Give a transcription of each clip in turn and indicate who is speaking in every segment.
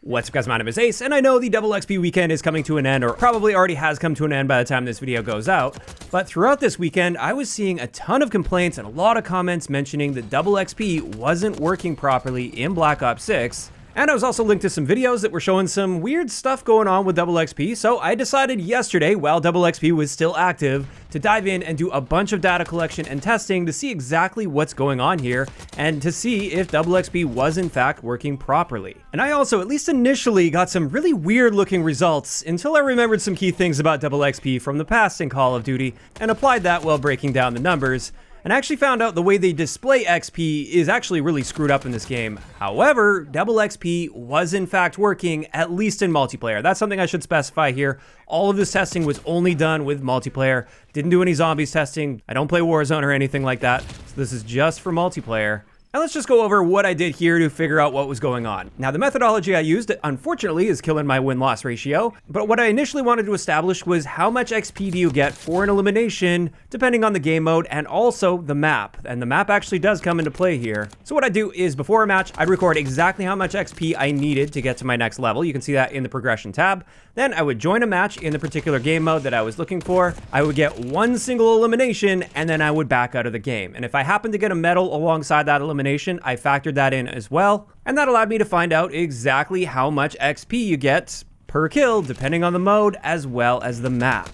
Speaker 1: What's up guys, my name is Ace, and I know the double XP weekend is coming to an end, or probably already has come to an end by the time this video goes out, but throughout this weekend, I was seeing a ton of complaints and a lot of comments mentioning that double XP wasn't working properly in Black Ops 6, and I was also linked to some videos that were showing some weird stuff going on with double XP, so I decided yesterday, while double XP was still active, to dive in and do a bunch of data collection and testing to see exactly what's going on here, and to see if double XP was in fact working properly. And I also, at least initially, got some really weird looking results until I remembered some key things about double XP from the past in Call of Duty, and applied that while breaking down the numbers. And I actually found out the way they display XP is actually really screwed up in this game. However, double XP was in fact working, at least in multiplayer. That's something I should specify here. All of this testing was only done with multiplayer. Didn't do any zombies testing. I don't play Warzone or anything like that. So this is just for multiplayer. Now let's just go over what I did here to figure out what was going on. Now the methodology I used, unfortunately, is killing my win-loss ratio, but what I initially wanted to establish was how much XP do you get for an elimination, depending on the game mode and also the map. And the map actually does come into play here. So what I do is before a match, I'd record exactly how much XP I needed to get to my next level. You can see that in the progression tab. Then I would join a match in the particular game mode that I was looking for. I would get one single elimination, and then I would back out of the game. And if I happened to get a medal alongside that elimination, I factored that in as well, and that allowed me to find out exactly how much XP you get per kill, depending on the mode as well as the map.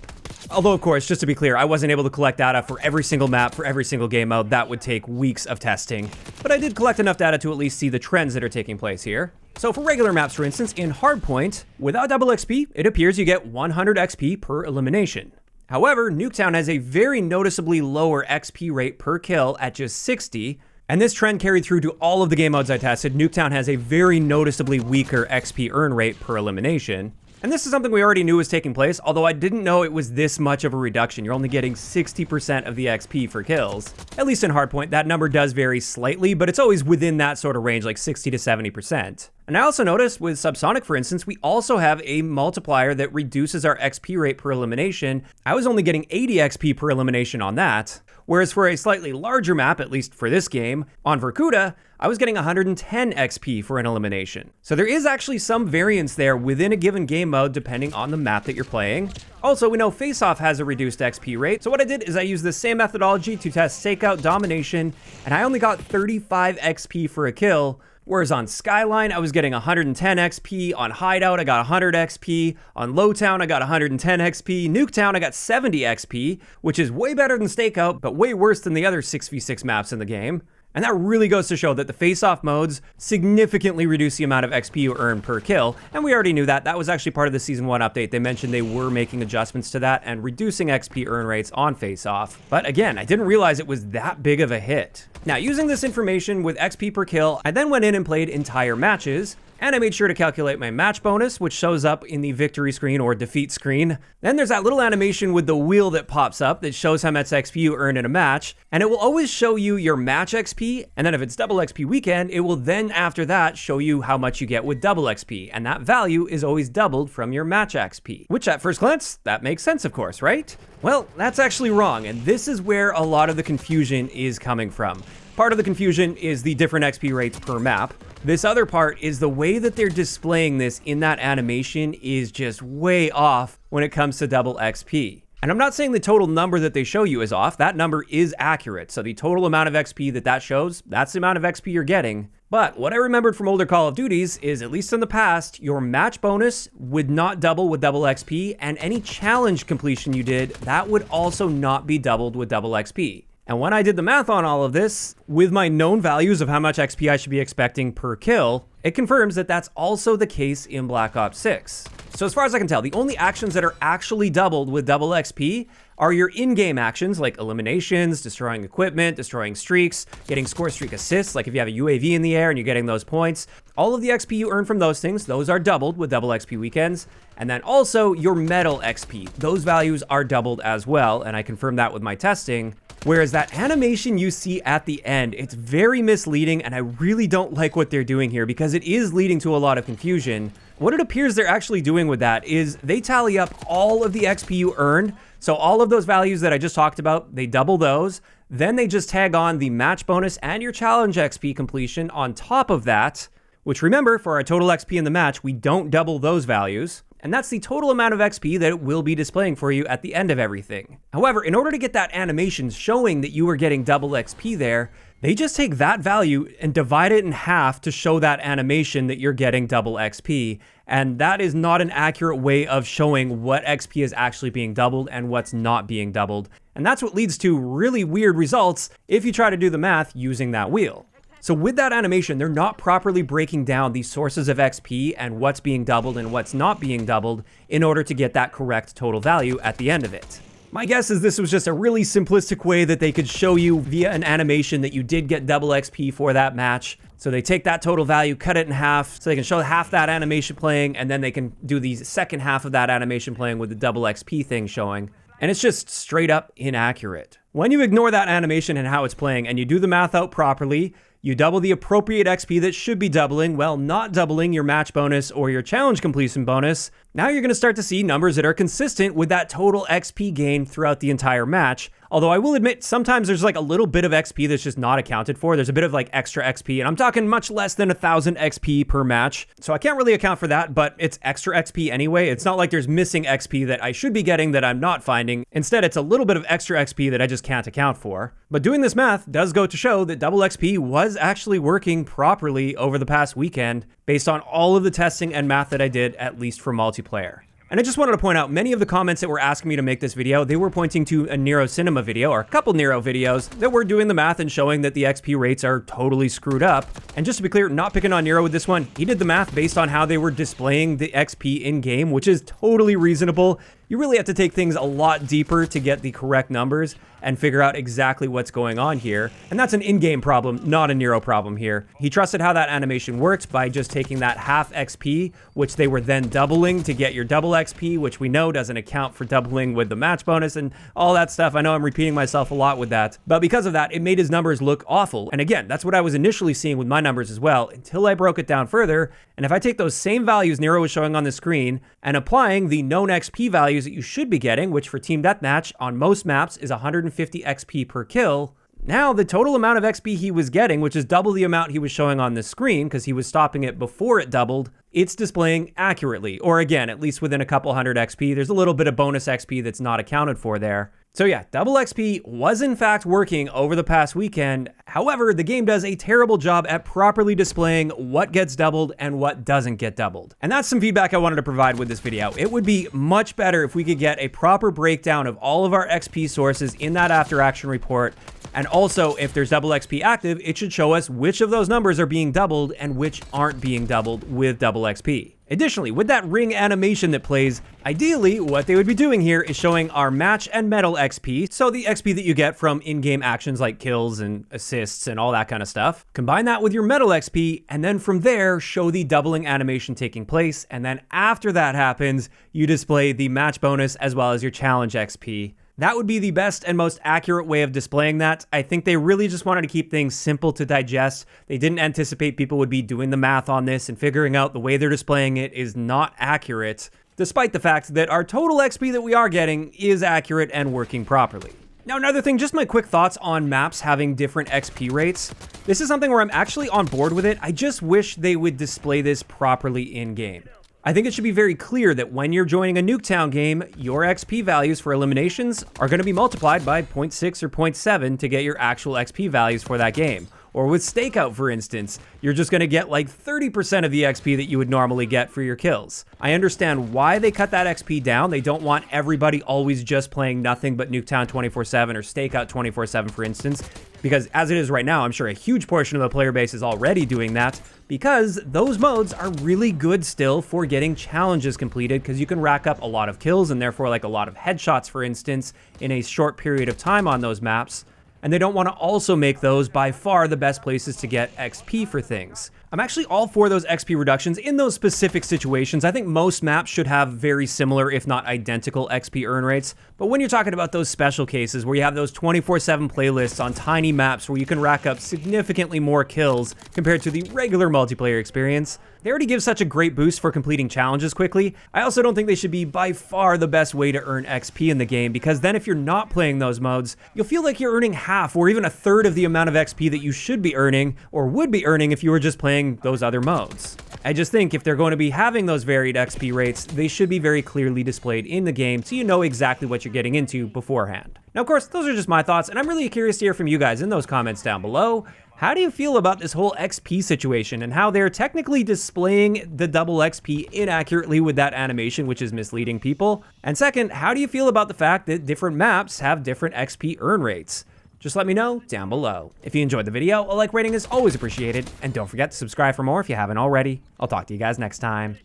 Speaker 1: Although, of course, just to be clear, I wasn't able to collect data for every single map, for every single game mode. That would take weeks of testing, but I did collect enough data to at least see the trends that are taking place here. So for regular maps, for instance, in Hardpoint, without double XP, it appears you get 100 XP per elimination. However, Nuketown has a very noticeably lower XP rate per kill at just 60, and this trend carried through to all of the game modes I tested. Nuketown has a very noticeably weaker XP earn rate per elimination. And this is something we already knew was taking place, although I didn't know it was this much of a reduction. You're only getting 60% of the XP for kills. At least in Hardpoint, that number does vary slightly, but it's always within that sort of range, like 60 to 70%. And I also noticed with Subsonic, for instance, we also have a multiplier that reduces our XP rate per elimination. I was only getting 80 XP per elimination on that, whereas for a slightly larger map, at least for this game, on Vorkuta, I was getting 110 XP for an elimination. So there is actually some variance there within a given game mode depending on the map that you're playing. Also, we know Face Off has a reduced XP rate, so what I did is I used the same methodology to test Stakeout Domination, and I only got 35 XP for a kill, whereas on Skyline, I was getting 110 XP, on Hideout, I got 100 XP, on Lowtown, I got 110 XP, Nuketown, I got 70 XP, which is way better than Stakeout, but way worse than the other 6v6 maps in the game. And that really goes to show that the face-off modes significantly reduce the amount of XP you earn per kill, and we already knew that. That was actually part of the Season 1 update. They mentioned they were making adjustments to that and reducing XP earn rates on face-off. But again, I didn't realize it was that big of a hit. Now, using this information with XP per kill, I then went in and played entire matches, and I made sure to calculate my match bonus, which shows up in the victory screen or defeat screen. Then there's that little animation with the wheel that pops up that shows how much XP you earn in a match, and it will always show you your match XP, and then if it's double XP weekend, it will then after that show you how much you get with double XP, and that value is always doubled from your match XP. Which at first glance, that makes sense of course, right? Well, that's actually wrong, and this is where a lot of the confusion is coming from. Part of the confusion is the different XP rates per map. This other part is the way that they're displaying this in that animation is just way off when it comes to double XP. And I'm not saying the total number that they show you is off. That number is accurate. So the total amount of XP that shows, that's the amount of XP you're getting. But what I remembered from older Call of Duties is, at least in the past, your match bonus would not double with double XP, and any challenge completion you did, that would also not be doubled with double XP. And when I did the math on all of this, with my known values of how much XP I should be expecting per kill, it confirms that that's also the case in Black Ops 6. So as far as I can tell, the only actions that are actually doubled with double XP are your in-game actions like eliminations, destroying equipment, destroying streaks, getting score streak assists, like if you have a UAV in the air and you're getting those points. All of the XP you earn from those things, those are doubled with double XP weekends. And then also your medal XP, those values are doubled as well, and I confirmed that with my testing. Whereas that animation you see at the end, it's very misleading, and I really don't like what they're doing here because it is leading to a lot of confusion. What it appears they're actually doing with that is they tally up all of the XP you earned. So all of those values that I just talked about, they double those. Then they just tag on the match bonus and your challenge XP completion on top of that, which remember, for our total XP in the match, we don't double those values. And that's the total amount of XP that it will be displaying for you at the end of everything. However, in order to get that animation showing that you were getting double XP there, they just take that value and divide it in half to show that animation that you're getting double XP. And that is not an accurate way of showing what XP is actually being doubled and what's not being doubled. And that's what leads to really weird results if you try to do the math using that wheel. So with that animation, they're not properly breaking down the sources of XP and what's being doubled and what's not being doubled in order to get that correct total value at the end of it. My guess is this was just a really simplistic way that they could show you via an animation that you did get double XP for that match. So they take that total value, cut it in half, so they can show half that animation playing, and then they can do the second half of that animation playing with the double XP thing showing. And it's just straight up inaccurate. When you ignore that animation and how it's playing and you do the math out properly, you double the appropriate XP that should be doubling while not doubling your match bonus or your challenge completion bonus. Now you're going to start to see numbers that are consistent with that total XP gain throughout the entire match. Although I will admit, sometimes there's like a little bit of XP that's just not accounted for. There's a bit of like extra XP, and I'm talking much less than 1,000 XP per match. So I can't really account for that, but it's extra XP anyway. It's not like there's missing XP that I should be getting that I'm not finding. Instead, it's a little bit of extra XP that I just can't account for. But doing this math does go to show that double XP was actually working properly over the past weekend based on all of the testing and math that I did, at least for multiplayer. And I just wanted to point out, many of the comments that were asking me to make this video, they were pointing to a Nero Cinema video, or a couple Nero videos, that were doing the math and showing that the XP rates are totally screwed up. And just to be clear, not picking on Nero with this one, he did the math based on how they were displaying the XP in-game, which is totally reasonable. You really have to take things a lot deeper to get the correct numbers and figure out exactly what's going on here. And that's an in-game problem, not a Nero problem here. He trusted how that animation worked by just taking that half XP, which they were then doubling to get your double XP, which we know doesn't account for doubling with the match bonus and all that stuff. I know I'm repeating myself a lot with that, but because of that, it made his numbers look awful. And again, that's what I was initially seeing with my numbers as well, until I broke it down further. And if I take those same values Nero was showing on the screen and applying the known XP values that you should be getting, which for Team Deathmatch on most maps is 150 XP per kill, now the total amount of XP he was getting, which is double the amount he was showing on the screen because he was stopping it before it doubled, it's displaying accurately, or again, at least within a couple hundred XP. There's a little bit of bonus XP that's not accounted for there. So yeah, double XP was in fact working over the past weekend. However, the game does a terrible job at properly displaying what gets doubled and what doesn't get doubled. And that's some feedback I wanted to provide with this video. It would be much better if we could get a proper breakdown of all of our XP sources in that after action report. And also, if there's double XP active, it should show us which of those numbers are being doubled and which aren't being doubled with double XP. Additionally, with that ring animation that plays, ideally, what they would be doing here is showing our match and medal XP, so the XP that you get from in-game actions like kills and assists and all that kind of stuff. Combine that with your medal XP, and then from there, show the doubling animation taking place, and then after that happens, you display the match bonus as well as your challenge XP. That would be the best and most accurate way of displaying that. I think they really just wanted to keep things simple to digest. They didn't anticipate people would be doing the math on this and figuring out the way they're displaying it is not accurate, despite the fact that our total XP that we are getting is accurate and working properly. Now, another thing, just my quick thoughts on maps having different XP rates. This is something where I'm actually on board with it. I just wish they would display this properly in-game. I think it should be very clear that when you're joining a Nuketown game, your XP values for eliminations are going to be multiplied by 0.6 or 0.7 to get your actual XP values for that game. Or with Stakeout, for instance, you're just going to get like 30% of the XP that you would normally get for your kills. I understand why they cut that XP down. They don't want everybody always just playing nothing but Nuketown 24/7 or Stakeout 24/7, for instance, because as it is right now, I'm sure a huge portion of the player base is already doing that, because those modes are really good still for getting challenges completed, because you can rack up a lot of kills and therefore like a lot of headshots, for instance, in a short period of time on those maps. And they don't want to also make those by far the best places to get XP for things. I'm actually all for those XP reductions in those specific situations. I think most maps should have very similar, if not identical, XP earn rates. But when you're talking about those special cases where you have those 24/7 playlists on tiny maps where you can rack up significantly more kills compared to the regular multiplayer experience, they already give such a great boost for completing challenges quickly. I also don't think they should be by far the best way to earn XP in the game, because then if you're not playing those modes, you'll feel like you're earning half half or even a third of the amount of XP that you should be earning or would be earning if you were just playing those other modes. I just think if they're going to be having those varied XP rates, they should be very clearly displayed in the game so you know exactly what you're getting into beforehand. Now, of course, those are just my thoughts, and I'm really curious to hear from you guys in those comments down below. How do you feel about this whole XP situation and how they're technically displaying the double XP inaccurately with that animation, which is misleading people? And second, how do you feel about the fact that different maps have different XP earn rates? Just let me know down below. If you enjoyed the video, a like rating is always appreciated, and don't forget to subscribe for more if you haven't already. I'll talk to you guys next time.